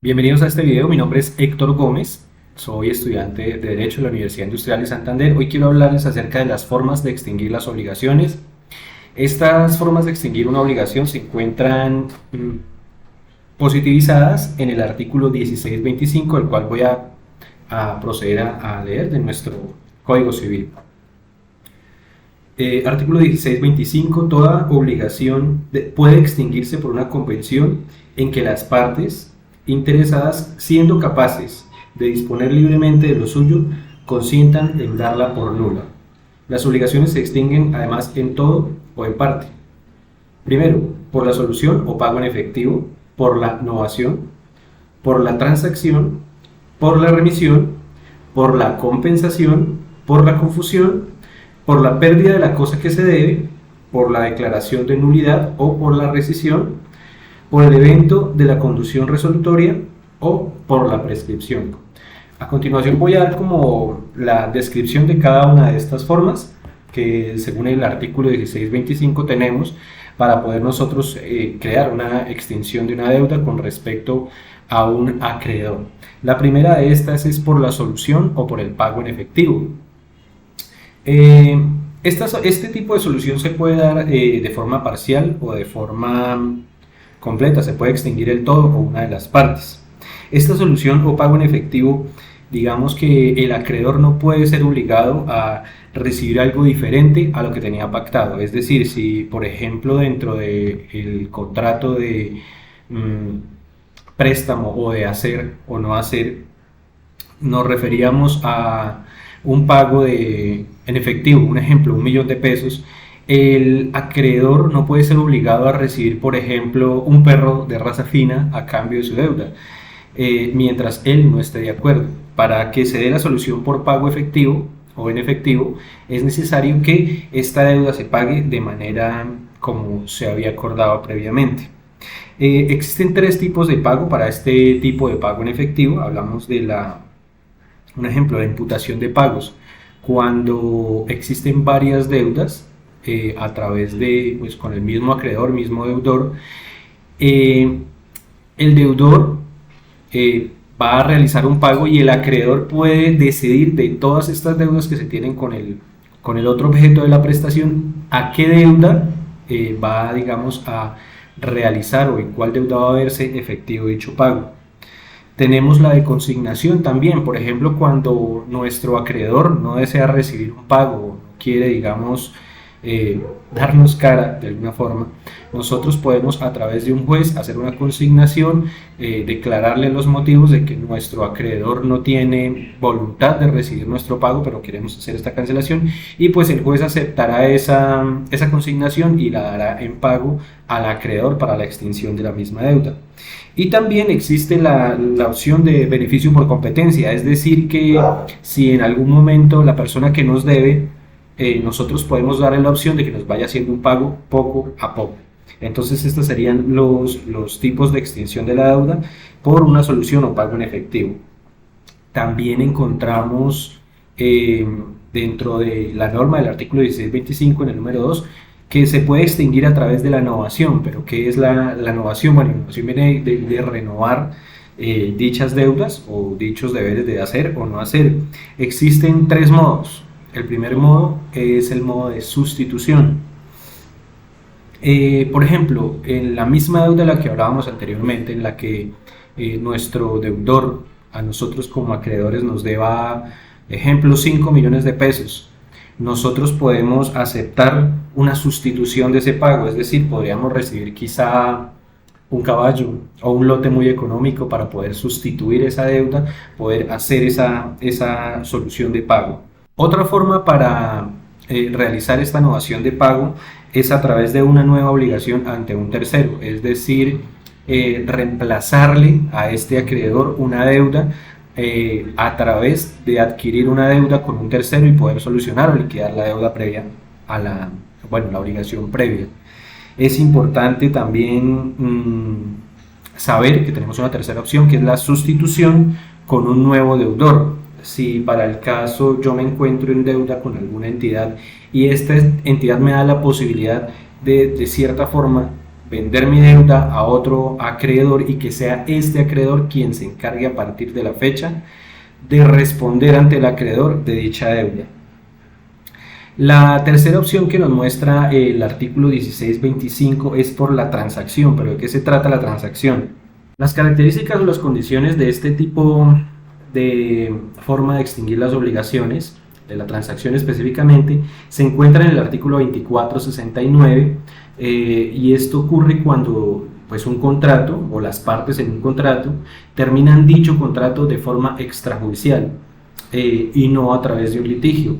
Bienvenidos a este video, mi nombre es Héctor Gómez, soy estudiante de Derecho de la Universidad Industrial de Santander. Hoy quiero hablarles acerca de las formas de extinguir las obligaciones. Estas formas de extinguir una obligación se encuentran positivizadas en el artículo 1625, el cual voy a proceder a leer de nuestro Código Civil. Artículo 1625. Toda obligación puede extinguirse por una convención en que las partes interesadas, siendo capaces de disponer libremente de lo suyo, consientan en darla por nula. Las obligaciones se extinguen además en todo o en parte. Primero, por la solución o pago en efectivo, por la novación, por la transacción, por la remisión, por la compensación, por la confusión, por la pérdida de la cosa que se debe, por la declaración de nulidad o por la rescisión, por el evento de la conducción resolutoria o por la prescripción. A continuación voy a dar como la descripción de cada una de estas formas que según el artículo 1625 tenemos para poder nosotros crear una extinción de una deuda con respecto a un acreedor. La primera de estas es por la solución o por el pago en efectivo. Este tipo de solución se puede dar de forma parcial o de forma completa, se puede extinguir el todo o una de las partes. Esta solución o pago en efectivo, digamos que el acreedor no puede ser obligado a recibir algo diferente a lo que tenía pactado. Es decir, si por ejemplo dentro del contrato de préstamo o de hacer o no hacer nos referíamos a un pago en efectivo, un ejemplo, 1.000.000 de pesos, el acreedor no puede ser obligado a recibir, por ejemplo, un perro de raza fina a cambio de su deuda, mientras él no esté de acuerdo. Para que se dé la solución por pago efectivo o en efectivo, es necesario que esta deuda se pague de manera como se había acordado previamente. Existen tres tipos de pago para este tipo de pago en efectivo. Hablamos de un ejemplo, la imputación de pagos. Cuando existen varias deudas, a través de, pues con el mismo acreedor, mismo deudor, el deudor va a realizar un pago y el acreedor puede decidir de todas estas deudas que se tienen con el otro objeto de la prestación, a qué deuda va, digamos, a realizar o en cuál deuda va a verse efectivo dicho pago. Tenemos la de consignación también, por ejemplo, cuando nuestro acreedor no desea recibir un pago o no quiere, digamos, darnos cara de alguna forma, nosotros podemos a través de un juez hacer una consignación, declararle los motivos de que nuestro acreedor no tiene voluntad de recibir nuestro pago, pero queremos hacer esta cancelación, y pues el juez aceptará esa consignación y la dará en pago al acreedor para la extinción de la misma deuda. Y también existe la opción de beneficio por competencia, es decir que si en algún momento la persona que nos debe, nosotros podemos darle la opción de que nos vaya haciendo un pago poco a poco. Entonces estos serían los tipos de extinción de la deuda por una solución o pago en efectivo. También encontramos dentro de la norma del artículo 1625 en el número 2 que se puede extinguir a través de la novación. ¿Pero qué es la novación? Bueno, la novación viene de renovar dichas deudas o dichos deberes de hacer o no hacer. Existen tres modos. El primer modo es el modo de sustitución. Por ejemplo, en la misma deuda de la que hablábamos anteriormente, en la que nuestro deudor a nosotros como acreedores nos deba, ejemplo, 5 millones de pesos, nosotros podemos aceptar una sustitución de ese pago, es decir, podríamos recibir quizá un caballo o un lote muy económico para poder sustituir esa deuda, poder hacer esa solución de pago. Otra forma para realizar esta novación de pago es a través de una nueva obligación ante un tercero, es decir, reemplazarle a este acreedor una deuda a través de adquirir una deuda con un tercero y poder solucionar o liquidar la deuda previa a la obligación previa. Es importante también saber que tenemos una tercera opción, que es la sustitución con un nuevo deudor. Si para el caso yo me encuentro en deuda con alguna entidad y esta entidad me da la posibilidad de cierta forma vender mi deuda a otro acreedor y que sea este acreedor quien se encargue a partir de la fecha de responder ante el acreedor de dicha deuda. La tercera opción que nos muestra el artículo 1625 es por la transacción. ¿Pero de qué se trata la transacción? Las características o las condiciones de este tipo de forma de extinguir las obligaciones, de la transacción específicamente, se encuentran en el artículo 2469 y esto ocurre cuando pues un contrato o las partes en un contrato terminan dicho contrato de forma extrajudicial y no a través de un litigio.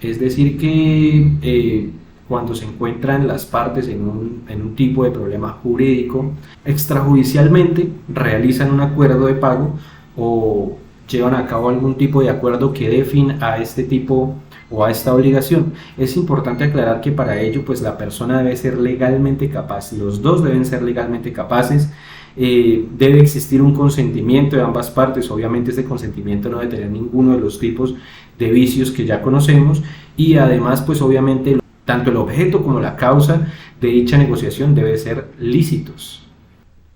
Es decir que cuando se encuentran las partes en un tipo de problema jurídico, extrajudicialmente realizan un acuerdo de pago o llevan a cabo algún tipo de acuerdo que dé fin a este tipo o a esta obligación. Es importante aclarar que para ello pues la persona debe ser legalmente capaz, los dos deben ser legalmente capaces, debe existir un consentimiento de ambas partes. Obviamente este consentimiento no debe tener ninguno de los tipos de vicios que ya conocemos y además pues obviamente tanto el objeto como la causa de dicha negociación deben ser lícitos.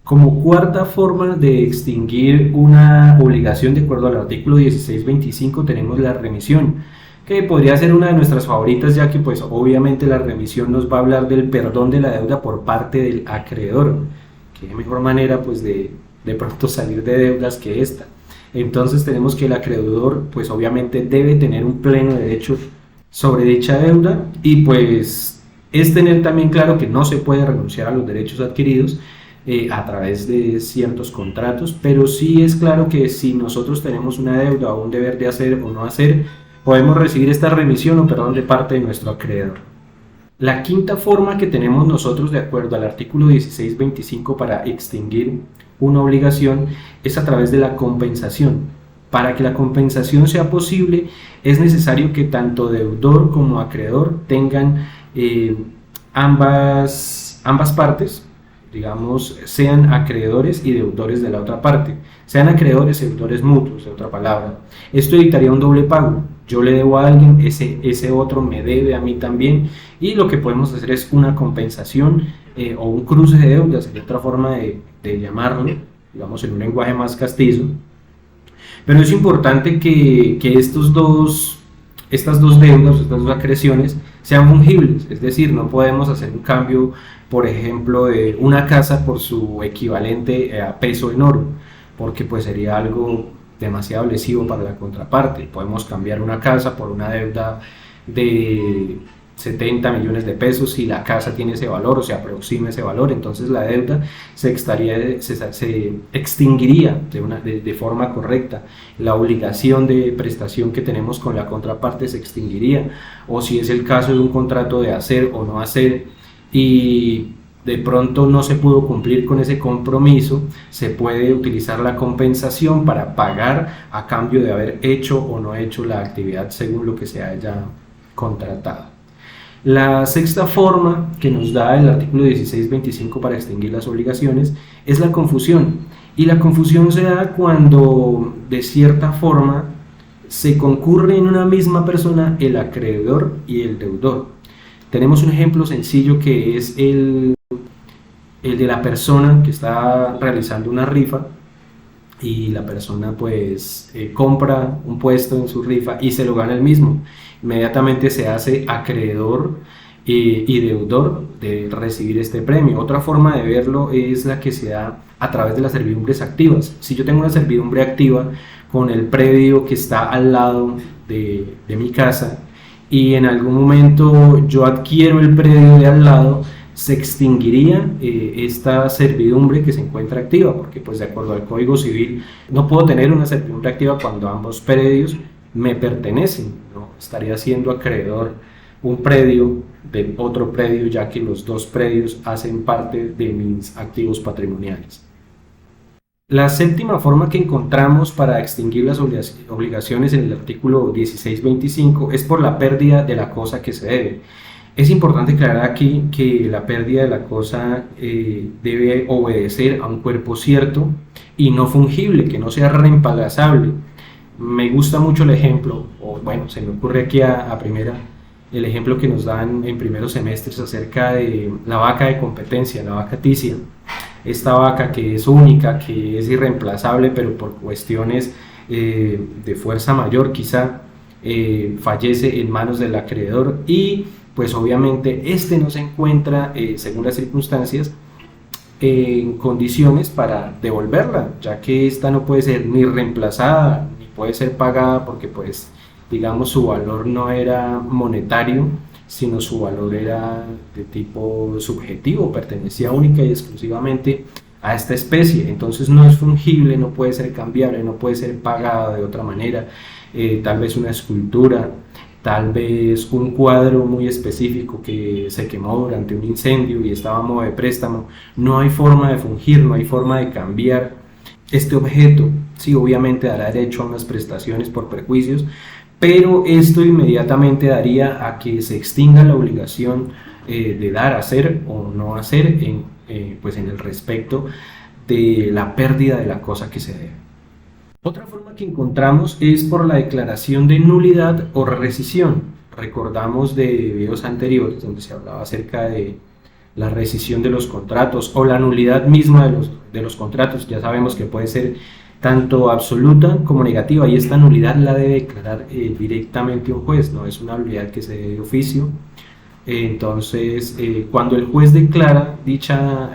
Como cuarta forma de extinguir una obligación de acuerdo al artículo 1625 tenemos la remisión, que podría ser una de nuestras favoritas, ya que pues obviamente la remisión nos va a hablar del perdón de la deuda por parte del acreedor. Qué mejor manera pues de pronto salir de deudas que esta. Entonces tenemos que el acreedor pues obviamente debe tener un pleno derecho sobre dicha deuda y pues es tener también claro que no se puede renunciar a los derechos adquiridos a través de ciertos contratos, pero sí es claro que si nosotros tenemos una deuda o un deber de hacer o no hacer, podemos recibir esta remisión o perdón de parte de nuestro acreedor. La quinta forma que tenemos nosotros de acuerdo al artículo 1625 para extinguir una obligación es a través de la compensación. Para que la compensación sea posible es necesario que tanto deudor como acreedor tengan ambas partes, digamos, sean acreedores y deudores de la otra parte, sean acreedores y deudores mutuos, de otra palabra. Esto evitaría un doble pago. Yo le debo a alguien, ese otro me debe a mí también, y lo que podemos hacer es una compensación o un cruce de deudas, sería otra forma de llamarlo, digamos en un lenguaje más castizo. Pero es importante que estas dos deudas, estas dos acreciones sean fungibles, es decir, no podemos hacer un cambio, por ejemplo, de una casa por su equivalente a peso en oro, porque pues sería algo demasiado lesivo para la contraparte. Podemos cambiar una casa por una deuda de 70 millones de pesos si la casa tiene ese valor o se aproxima ese valor, entonces la deuda se extinguiría de forma correcta, la obligación de prestación que tenemos con la contraparte se extinguiría, o si es el caso de un contrato de hacer o no hacer y de pronto no se pudo cumplir con ese compromiso, se puede utilizar la compensación para pagar a cambio de haber hecho o no hecho la actividad según lo que se haya contratado. La sexta forma que nos da el artículo 1625 para extinguir las obligaciones es la confusión, y la confusión se da cuando de cierta forma se concurre en una misma persona el acreedor y el deudor. Tenemos un ejemplo sencillo que es el de la persona que está realizando una rifa y la persona pues compra un puesto en su rifa y se lo gana él mismo. Inmediatamente se hace acreedor y deudor de recibir este premio. Otra forma de verlo es la que se da a través de las servidumbres activas. Si yo tengo una servidumbre activa con el predio que está al lado de mi casa y en algún momento yo adquiero el predio de al lado, se extinguiría esta servidumbre que se encuentra activa, porque pues de acuerdo al Código Civil no puedo tener una servidumbre activa cuando ambos predios me pertenecen, ¿no? Estaría siendo acreedor un predio de otro predio, ya que los dos predios hacen parte de mis activos patrimoniales. La séptima forma que encontramos para extinguir las obligaciones en el artículo 1625 es por la pérdida de la cosa que se debe. Es importante aclarar aquí que la pérdida de la cosa debe obedecer a un cuerpo cierto y no fungible, que no sea reemplazable. Me gusta mucho el ejemplo, o bueno, se me ocurre aquí a primera, el ejemplo que nos dan en primeros semestres acerca de la vaca de competencia, la vaca ticia, esta vaca que es única, que es irreemplazable, pero por cuestiones de fuerza mayor quizá fallece en manos del acreedor y pues obviamente este no se encuentra, según las circunstancias, en condiciones para devolverla, ya que esta no puede ser ni reemplazada ni puede ser pagada porque pues digamos su valor no era monetario, sino su valor era de tipo subjetivo, pertenecía única y exclusivamente a esta especie, entonces no es fungible, no puede ser cambiable, no puede ser pagada de otra manera, tal vez una escultura, tal vez un cuadro muy específico que se quemó durante un incendio y estaba a modo de préstamo, no hay forma de fungir, no hay forma de cambiar este objeto. Sí, obviamente dará derecho a unas prestaciones por perjuicios, pero esto inmediatamente daría a que se extinga la obligación de dar, hacer o no hacer pues en el respecto de la pérdida de la cosa que se debe. Otra forma que encontramos es por la declaración de nulidad o rescisión. Recordamos de videos anteriores donde se hablaba acerca de la rescisión de los contratos o la nulidad misma de los contratos. Ya sabemos que puede ser tanto absoluta como negativa y esta nulidad la debe declarar directamente un juez, no es una nulidad que se dé de oficio. Entonces, cuando el juez declara dicha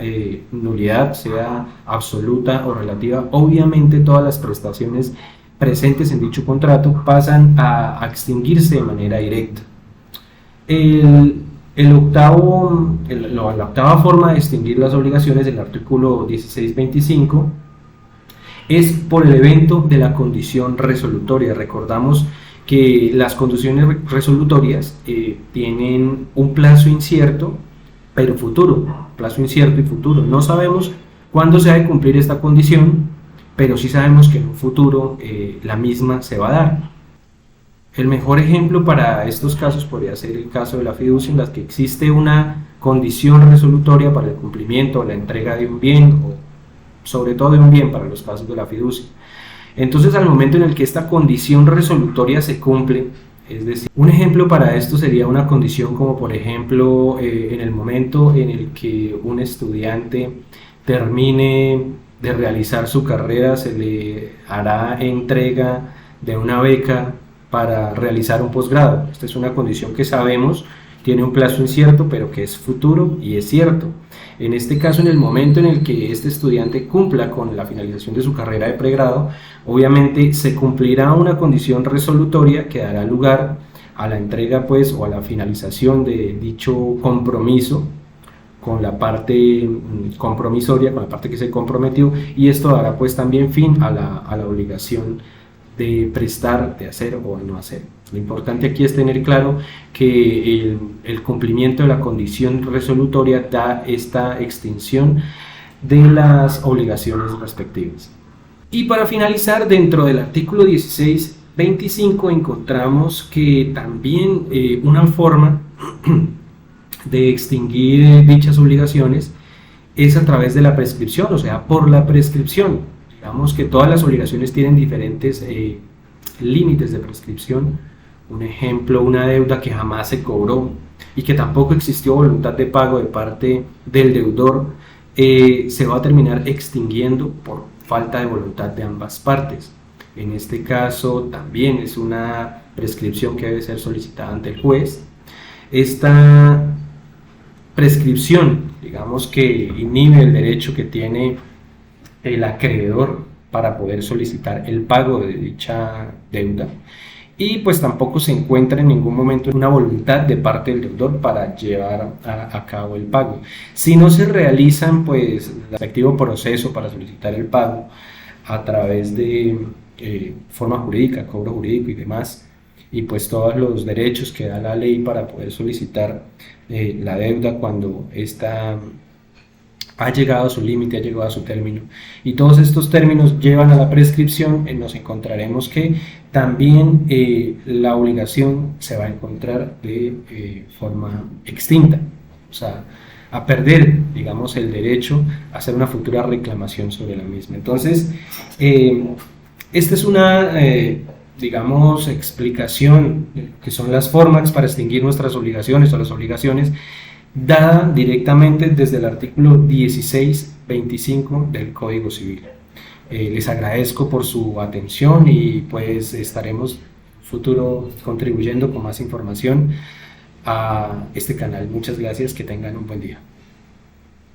nulidad, sea absoluta o relativa, obviamente todas las prestaciones presentes en dicho contrato pasan a extinguirse de manera directa. La octava forma de extinguir las obligaciones del artículo 1625 es por el evento de la condición resolutoria. Recordamos que las condiciones resolutorias tienen un plazo incierto, pero futuro, plazo incierto y futuro. No sabemos cuándo se ha de cumplir esta condición, pero sí sabemos que en un futuro la misma se va a dar. El mejor ejemplo para estos casos podría ser el caso de la fiducia, en la que existe una condición resolutoria para el cumplimiento o la entrega de un bien, o sobre todo de un bien para los casos de la fiducia. Entonces, al momento en el que esta condición resolutoria se cumple, es decir, un ejemplo para esto sería una condición como por ejemplo en el momento en el que un estudiante termine de realizar su carrera, se le hará entrega de una beca para realizar un posgrado. Esta es una condición que sabemos tiene un plazo incierto, pero que es futuro y es cierto. En este caso, en el momento en el que este estudiante cumpla con la finalización de su carrera de pregrado, obviamente se cumplirá una condición resolutoria que dará lugar a la entrega pues o a la finalización de dicho compromiso con la parte compromisoria, con la parte que se comprometió, y esto dará pues también fin a la obligación de prestar, de hacer o no hacer. Lo importante aquí es tener claro que el cumplimiento de la condición resolutoria da esta extinción de las obligaciones respectivas. Y para finalizar, dentro del artículo 1625 encontramos que también una forma de extinguir dichas obligaciones es a través de la prescripción, o sea, por la prescripción. Digamos que todas las obligaciones tienen diferentes límites de prescripción. Un ejemplo, una deuda que jamás se cobró y que tampoco existió voluntad de pago de parte del deudor, se va a terminar extinguiendo por falta de voluntad de ambas partes. En este caso también es una prescripción que debe ser solicitada ante el juez. Esta prescripción, digamos que inhibe el derecho que tiene el acreedor para poder solicitar el pago de dicha deuda, y pues tampoco se encuentra en ningún momento una voluntad de parte del deudor para llevar a cabo el pago. Si no se realizan pues el respectivo proceso para solicitar el pago a través de forma jurídica, cobro jurídico y demás, y pues todos los derechos que da la ley para poder solicitar la deuda cuando esta ha llegado a su límite, ha llegado a su término, y todos estos términos llevan a la prescripción, nos encontraremos que también la obligación se va a encontrar de forma extinta, o sea, a perder, digamos, el derecho a hacer una futura reclamación sobre la misma. Entonces, esta es una digamos, explicación, que son las formas para extinguir nuestras obligaciones o las obligaciones, dada directamente desde el artículo 1625 del Código Civil. Les agradezco por su atención y pues estaremos futuro contribuyendo con más información a este canal. Muchas gracias, que tengan un buen día.